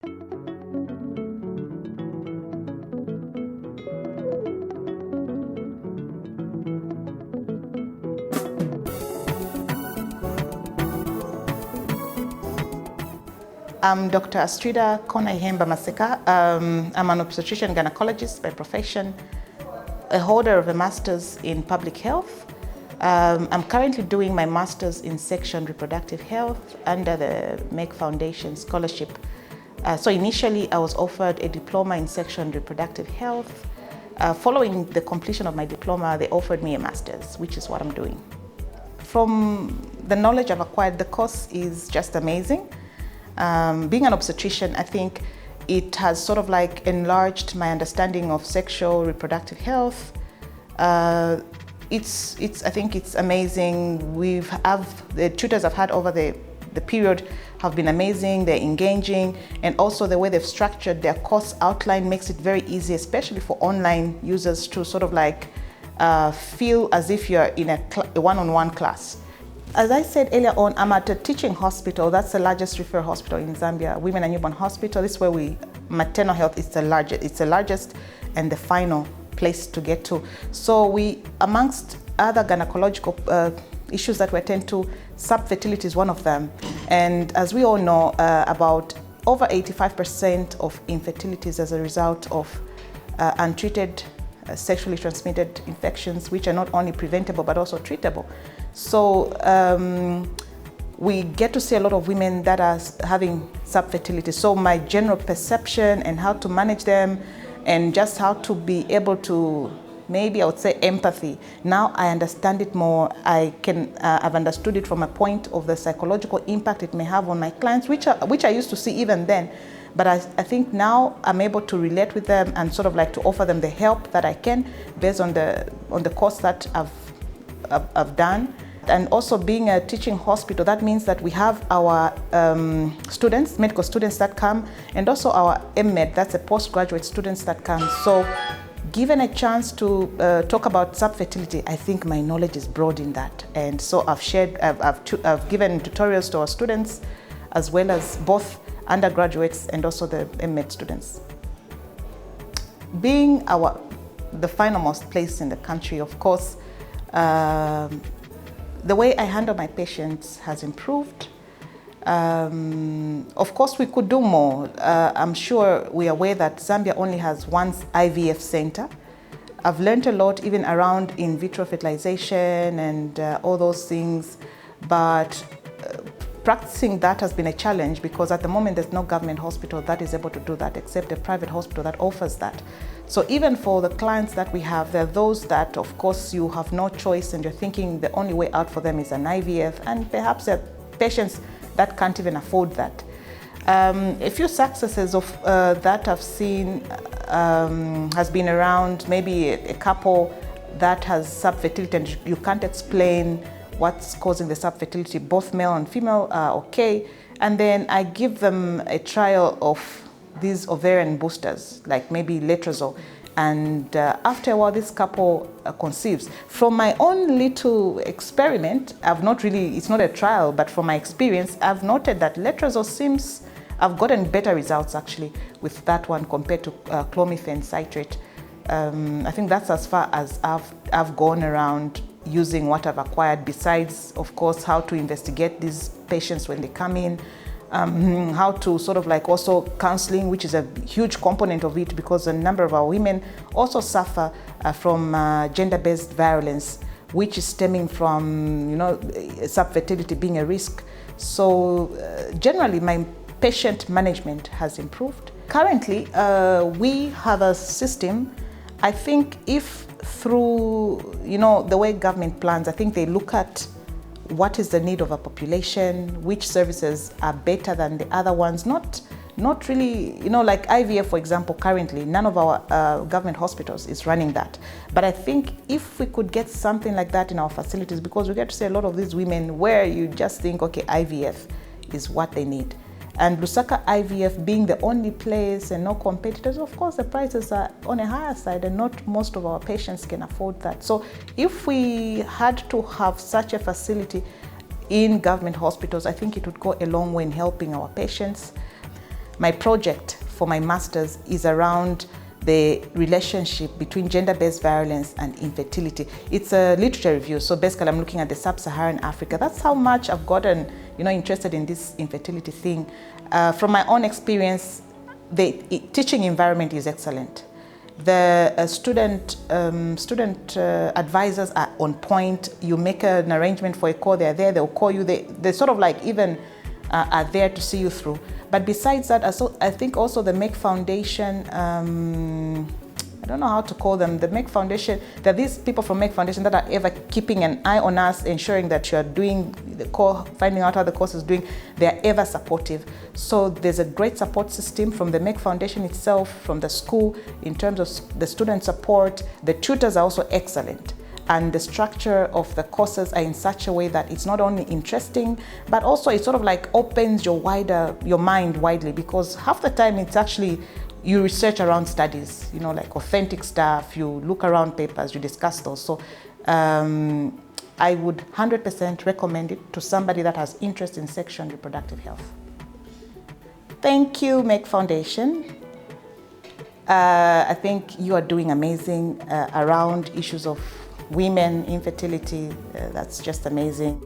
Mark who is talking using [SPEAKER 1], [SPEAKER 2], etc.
[SPEAKER 1] I'm Dr. Astridah Maseka. I'm an obstetrician gynecologist by profession, a holder of a master's in public health. I'm currently doing my master's in section reproductive health under the Merck Foundation scholarship. So initially I was offered a diploma in section reproductive health. Following the completion of my diploma, they offered me a master's, which is what I'm doing. From the knowledge I've acquired, the course is just amazing. Being an obstetrician, I think it has sort of like enlarged my understanding of sexual reproductive health. I think it's amazing. The tutors I've had over the period have been amazing. They're engaging, and also the way they've structured their course outline makes it very easy, especially for online users, to sort of like feel as if you're in a one-on-one class. As I said earlier on, I'm at a teaching hospital. That's the largest referral hospital in Zambia, Women and Newborn Hospital. This is where maternal health is the largest. It's the largest and the final place to get to. So we, amongst other gynecological issues that we attend to, subfertility is one of them. And as we all know, about over 85% of infertility is as a result of untreated sexually transmitted infections, which are not only preventable but also treatable. So we get to see a lot of women that are having subfertility. So my general perception and how to manage them, and just how to be able to, maybe I would say empathy. Now I understand it more. I've understood it from a point of the psychological impact it may have on my clients, which I used to see even then. But I think now I'm able to relate with them and sort of like to offer them the help that I can based on the course that I've done. And also being a teaching hospital, that means that we have our students, medical students that come, and also our MED, that's the postgraduate students that come. So given a chance to talk about subfertility, I think my knowledge is broad in that. And so I've given tutorials to our students, as well as both undergraduates and also the MED students. Being the finalmost place in the country, of course, the way I handle my patients has improved. Of course, we could do more. I'm sure we are aware that Zambia only has one IVF center. I've learned a lot even around in vitro fertilization and all those things, but practicing that has been a challenge because at the moment there's no government hospital that is able to do that except a private hospital that offers that. So even for the clients that we have, there are those that of course you have no choice and you're thinking the only way out for them is an IVF, and perhaps there are patients that can't even afford that. A few successes of that I've seen has been around maybe a couple that has subfertility and you can't explain what's causing the subfertility. Both male and female are okay, and then I give them a trial of these ovarian boosters, like maybe letrozole, and after a while this couple conceives. From my own little experiment, it's not a trial, but from my experience, I've noted that letrozole I've gotten better results actually with that one compared to clomiphene citrate. I think that's as far as I've gone around using what I've acquired, besides, of course, how to investigate these patients when they come in, how to sort of like also counseling, which is a huge component of it because a number of our women also suffer from gender-based violence, which is stemming from, subfertility being a risk. So generally, my patient management has improved. Currently, we have a system. I think if through, the way government plans, I think they look at what is the need of a population, which services are better than the other ones, not really, like IVF, for example, currently, none of our government hospitals is running that. But I think if we could get something like that in our facilities, because we get to see a lot of these women where you just think, okay, IVF is what they need. And Lusaka IVF being the only place and no competitors, of course the prices are on a higher side and not most of our patients can afford that. So if we had to have such a facility in government hospitals, I think it would go a long way in helping our patients. my project for my master's is around the relationship between gender-based violence and infertility. It's a literature review, so basically I'm looking at the sub-Saharan Africa. That's how much I've gotten, interested in this infertility thing. From my own experience, the teaching environment is excellent. The student advisors are on point. You make an arrangement for a call, they're there, they'll call you. They sort of like even are there to see you through. But besides that, I think also the Merck Foundation, I don't know how to call them, the Merck Foundation, there are these people from Merck Foundation that are ever keeping an eye on us, ensuring that you are doing the core, finding out how the course is doing. They are ever supportive. So there's a great support system from the Merck Foundation itself, from the school, in terms of the student support. The tutors are also excellent. And the structure of the courses are in such a way that it's not only interesting, but also it sort of like opens your mind widely, because half the time it's actually, you research around studies, like authentic stuff, you look around papers, you discuss those. So I would 100% recommend it to somebody that has interest in sexual and reproductive health. Thank you, Merck Foundation. I think you are doing amazing around issues of women, infertility. That's just amazing.